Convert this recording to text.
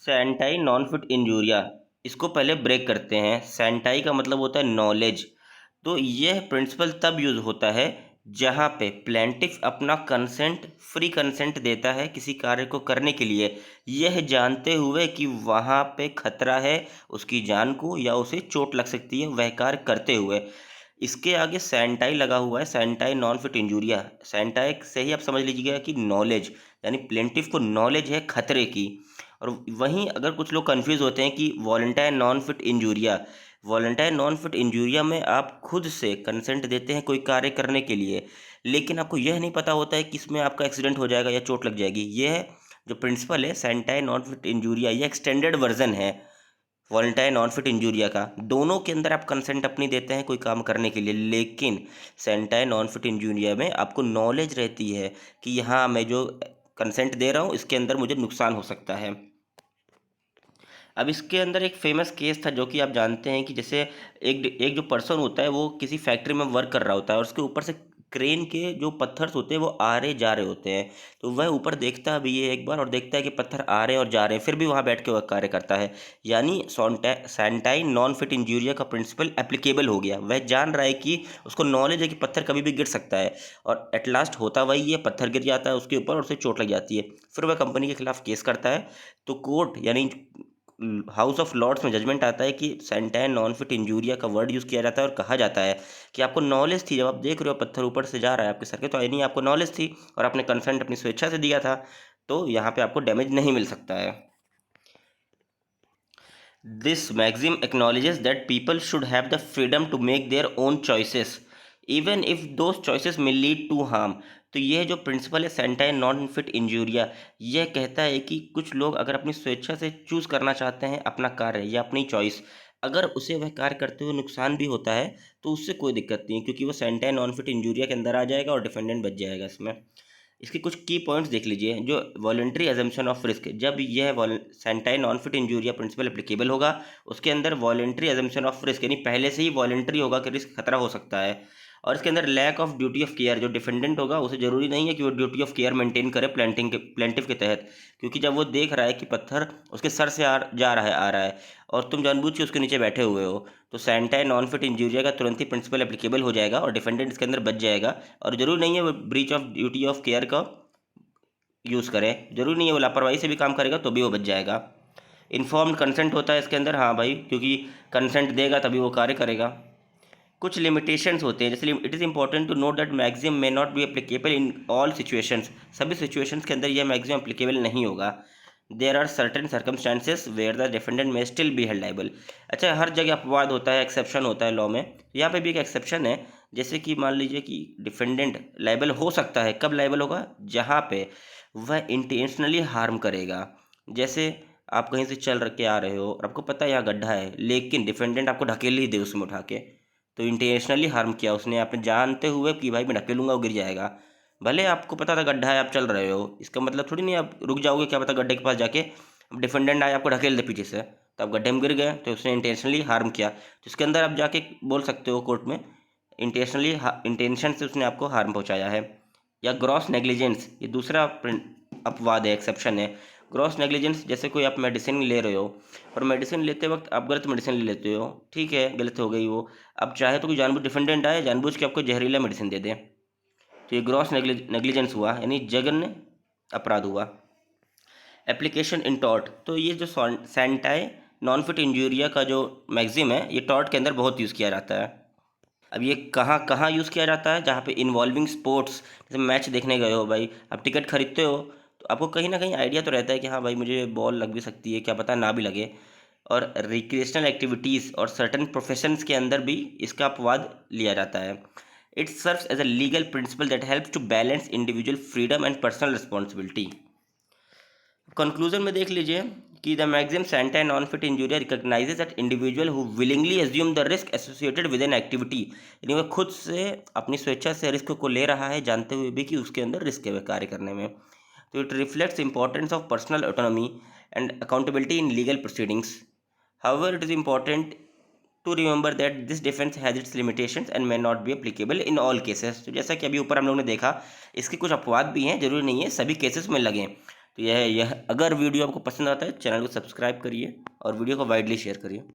सैंटाई non fit injuria, इसको पहले break करते हैं। सैंटाई का मतलब होता है नॉलेज। तो यह प्रिंसिपल तब यूज़ होता है जहाँ पे प्लेंटिफ अपना कंसेंट, फ्री कंसेंट देता है किसी कार्य को करने के लिए, यह जानते हुए कि वहाँ पे खतरा है उसकी जान को या उसे चोट लग सकती है वह कार्य करते हुए। इसके आगे सैंटाई लगा हुआ है, सैंटाई नॉन फिट इंजूरिया। सैंटाई से ही आप समझ लीजिएगा कि नॉलेज, यानी प्लेंटिफ को नॉलेज है खतरे की। और वहीं अगर कुछ लोग कंफ्यूज होते हैं कि volenti non fit injuria, volenti non fit injuria में आप खुद से कंसेंट देते हैं कोई कार्य करने के लिए, लेकिन आपको यह नहीं पता होता है कि इसमें आपका एक्सीडेंट हो जाएगा या चोट लग जाएगी। यह जो प्रिंसिपल है सैंटाई नॉन फिट इंजूरिया, यह एक्सटेंडेड वर्जन है वॉलंटायर नॉन फिट इंजूरिया का। दोनों के अंदर आप कंसेंट अपनी देते हैं कोई काम करने के लिए, लेकिन सैंटाई नॉन फिट इंजूरिया में आपको नॉलेज रहती है कि यहाँ मैं जो कंसेंट दे रहा हूँ इसके अंदर मुझे नुकसान हो सकता है। अब इसके अंदर एक फेमस केस था जो कि आप जानते हैं कि जैसे एक एक जो पर्सन होता है वो किसी फैक्ट्री में वर्क कर रहा होता है और उसके ऊपर से क्रेन के जो पत्थर होते हैं वो आ रहे जा रहे होते हैं। तो वह ऊपर देखता भी है एक बार और देखता है कि पत्थर आ रहे हैं और जा रहे हैं, फिर भी वहाँ बैठ के वह कार्य करता है। यानी सैंटाई नॉन फिट इंजूरिया का प्रिंसिपल एप्लीकेबल हो गया। वह जान रहा है कि उसको नॉलेज है कि पत्थर कभी भी गिर सकता है, और एट लास्ट होता वही है, पत्थर गिर जाता है उसके ऊपर और उसे चोट लग जाती है। फिर वह कंपनी के खिलाफ केस करता है। तो कोर्ट यानी हाउस ऑफ लॉर्ड्स में जजमेंट आता है कि सैंटाई नॉन फिट इंजूरिया का वर्ड यूज़ किया जाता है और कहा जाता है कि आपको नॉलेज थी, जब आप देख रहे हो पत्थर ऊपर से जा रहा है आपके सर के, तो यानी आपको नॉलेज थी और आपने कंसेंट अपनी स्वेच्छा से दिया था, तो यहाँ पे आपको डैमेज नहीं मिल सकता है। This maxim acknowledges that people should have the freedom to make their own choices even if those choices में लीड टू हार्म। तो यह जो प्रिंसिपल है सैंटाई नॉन फिट इंजूरिया, यह कहता है कि कुछ लोग अगर अपनी स्वेच्छा से चूज़ करना चाहते हैं अपना कार्य या अपनी चॉइस, अगर उसे वह कार्य करते हुए नुकसान भी होता है तो उससे कोई दिक्कत नहीं है, क्योंकि वो सैंटाई नॉन फिट इंजूरिया के अंदर आ जाएगा और डिफेंडेंट बच जाएगा इसमें। इसके कुछ की पॉइंट्स देख लीजिए। जो वॉलंटरी एजम्पशन ऑफ रिस्क, जब यह scienti non fit injuria principle applicable होगा उसके अंदर वॉलंटरी एजम्पशन ऑफ रिस्क, यानी पहले से ही वॉलंटरी होगा कि रिस्क खतरा हो सकता है। और इसके अंदर lack of duty of care, जो डिफेंडेंट होगा उसे जरूरी नहीं है कि वो ड्यूटी ऑफ केयर मेंटेन करे प्लेंटिफ के तहत, क्योंकि जब वो देख रहा है कि पत्थर उसके सर से जा रहा है आ रहा है और तुम जानबूझ के उसके नीचे बैठे हुए हो, तो सैंटाई नॉन फिट इंजूरिया का तुरंत ही प्रिंसिपल एप्लीकेबल हो जाएगा और डिफेंडेंट इसके अंदर बच जाएगा। और जरूरी नहीं है वो breach of duty of care का यूज़ करें, जरूरी नहीं है वो लापरवाही से भी काम करेगा तो भी वो बच जाएगा। इन्फॉर्म्ड कंसेंट होता है इसके अंदर, हाँ भाई, क्योंकि कंसेंट देगा तभी वो कार्य करेगा। कुछ लिमिटेशंस होते हैं, जैसे it is important to note that maximum may not be applicable in all situations. सभी सिचुएशंस के अंदर यह मैक्सिमम एप्लीकेबल नहीं होगा। There are certain circumstances where the defendant may still be held liable. अच्छा, हर जगह अपवाद होता है, एक्सेप्शन होता है लॉ में, यहाँ पे भी एक एक्सेप्शन है। जैसे कि मान लीजिए कि डिफेंडेंट लायबल हो सकता है, कब लायबल होगा, जहाँ पे वह इंटेंशनली हार्म करेगा। जैसे आप कहीं से चल के आ रहे हो और आपको पता है यहाँ गड्ढा है, लेकिन डिफेंडेंट आपको ढकेल ही दे उसमें उठा के, तो इंटेंशनली हार्म किया उसने, आपने जानते हुए कि भाई मैं ढकेलूंगा वो गिर जाएगा। भले आपको पता था गड्ढा है, आप चल रहे हो, इसका मतलब थोड़ी नहीं आप रुक जाओगे, क्या पता गड्ढे के पास जाके अब डिफेंडेंट आए आपको ढकेल दे पीछे से, तो आप गड्ढे में गिर गए, तो उसने इंटेंशनली हार्म किया। तो इसके अंदर आप जाके बोल सकते हो कोर्ट में इंटेंशनली, इंटेंशन से उसने आपको हार्म पहुंचाया है। या ग्रॉस नेग्लिजेंस, ये दूसरा अपवाद है, एक्सेप्शन है। ग्रॉस नेग्लिजेंस, जैसे कोई आप मेडिसिन ले रहे हो और मेडिसिन लेते वक्त आप गलत मेडिसिन ले लेते हो, ठीक है गलत हो गई वो, अब चाहे तो कोई जानबूझ डिफेंडेंट आए जानबूझ के आपको जहरीला मेडिसिन दे दे, तो ये ग्रॉस नेग्लिजेंस हुआ, यानी जघन्य अपराध हुआ। एप्लीकेशन इन टॉर्ट, तो ये जो सैंटाई नॉन फिट इंजूरिया का जो मैगजिम है ये टॉर्ट के अंदर बहुत यूज़ किया जाता है। अब ये कहाँ कहाँ यूज़ किया जाता है, जहाँ पे इन्वॉल्विंग स्पोर्ट्स, जैसे मैच देखने गए हो भाई, आप टिकट खरीदते हो तो आपको कहीं ना कहीं आइडिया तो रहता है कि हाँ भाई मुझे बॉल लग भी सकती है, क्या पता ना भी लगे। और रिक्रिएशनल एक्टिविटीज़ और सर्टन प्रोफेशंस के अंदर भी इसका अपवाद लिया जाता है। It serves as a legal principle that helps to balance individual freedom and personal responsibility. Conclusion में देख लीजिए कि the maxim scienti non fit injuria recognizes that individual who willingly assume the risk associated with an activity, यानी वह खुद से अपनी स्वेच्छा से रिस्क को ले रहा है जानते हुए भी कि उसके अंदर रिस्क है वह कार्य करने में। तो it reflects importance of personal autonomy and accountability in legal proceedings. However it is important to remember that this defence has its limitations and may not be applicable in all cases. तो जैसा कि अभी ऊपर हम लोगों ने देखा, इसके कुछ अपवाद भी हैं, जरूरी नहीं है सभी केसेस में लगें। तो यह अगर वीडियो आपको पसंद आता है चैनल को सब्सक्राइब करिए और वीडियो को वाइडली शेयर करिए।